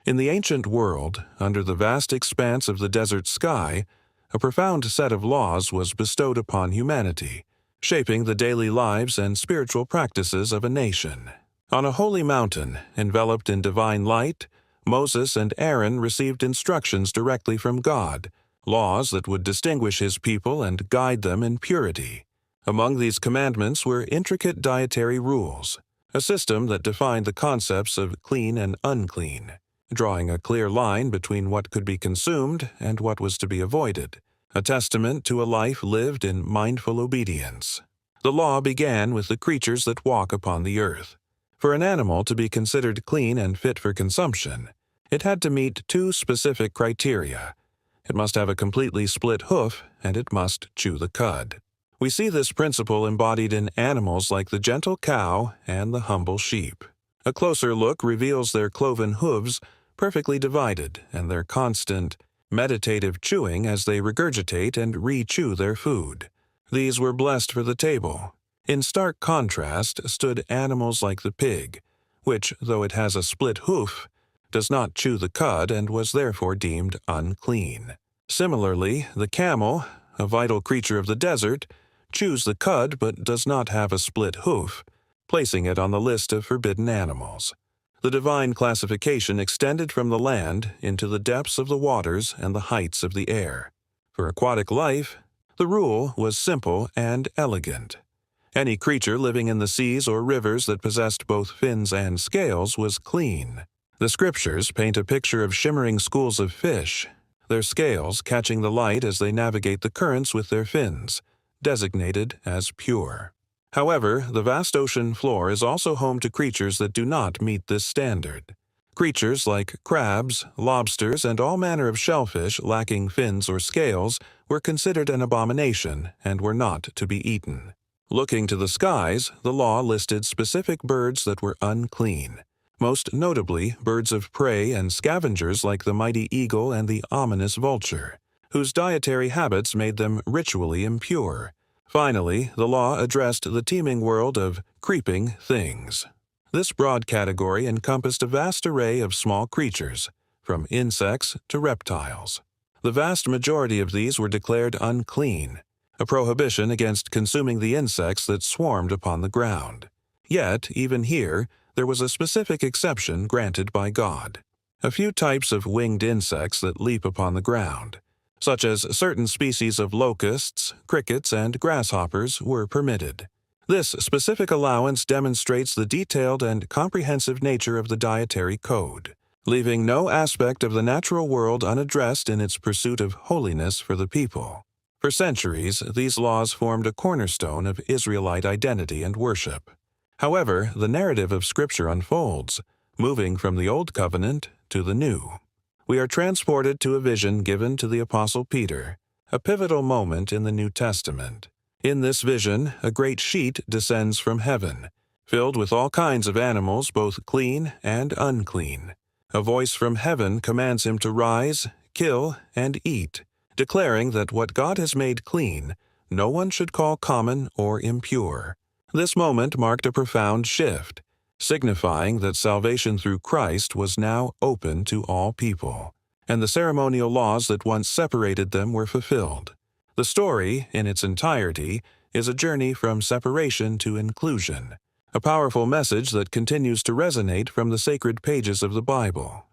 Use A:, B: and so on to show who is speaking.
A: In the ancient world, under the vast expanse of the desert sky, a profound set of laws was bestowed upon humanity, shaping the daily lives and spiritual practices of a nation. On a holy mountain, enveloped in divine light, Moses and Aaron received instructions directly from God, laws that would distinguish his people and guide them in purity. Among these commandments were intricate dietary rules, a system that defined the concepts of clean and unclean, drawing a clear line between what could be consumed and what was to be avoided, a testament to a life lived in mindful obedience. The law began with the creatures that walk upon the earth. For an animal to be considered clean and fit for consumption, it had to meet two specific criteria. It must have a completely split hoof, and it must chew the cud. We see this principle embodied in animals like the gentle cow and the humble sheep. A closer look reveals their cloven hooves perfectly divided and their constant, meditative chewing as they regurgitate and re-chew their food. These were blessed for the table. In stark contrast stood animals like the pig, which, though it has a split hoof, does not chew the cud and was therefore deemed unclean. Similarly, the camel, a vital creature of the desert, chews the cud but does not have a split hoof, placing it on the list of forbidden animals. The divine classification extended from the land into the depths of the waters and the heights of the air. For aquatic life, the rule was simple and elegant. Any creature living in the seas or rivers that possessed both fins and scales was clean. The scriptures paint a picture of shimmering schools of fish, their scales catching the light as they navigate the currents with their fins, designated as pure. However, the vast ocean floor is also home to creatures that do not meet this standard. Creatures like crabs, lobsters, and all manner of shellfish lacking fins or scales were considered an abomination and were not to be eaten. Looking to the skies, the law listed specific birds that were unclean, most notably birds of prey and scavengers like the mighty eagle and the ominous vulture, whose dietary habits made them ritually impure. Finally, the law addressed the teeming world of creeping things. This broad category encompassed a vast array of small creatures, from insects to reptiles. The vast majority of these were declared unclean, a prohibition against consuming the insects that swarmed upon the ground. Yet, even here, there was a specific exception granted by God. A few types of winged insects that leap upon the ground, such as certain species of locusts, crickets, and grasshoppers, were permitted. This specific allowance demonstrates the detailed and comprehensive nature of the dietary code, leaving no aspect of the natural world unaddressed in its pursuit of holiness for the people. For centuries, these laws formed a cornerstone of Israelite identity and worship. However, the narrative of Scripture unfolds, moving from the Old Covenant to the New. We are transported to a vision given to the Apostle Peter, a pivotal moment in the New Testament. In this vision, a great sheet descends from heaven, filled with all kinds of animals, both clean and unclean. A voice from heaven commands him to rise, kill, and eat, declaring that what God has made clean, no one should call common or impure. This moment marked a profound shift, signifying that salvation through Christ was now open to all people, and the ceremonial laws that once separated them were fulfilled. The story, in its entirety, is a journey from separation to inclusion, a powerful message that continues to resonate from the sacred pages of the Bible.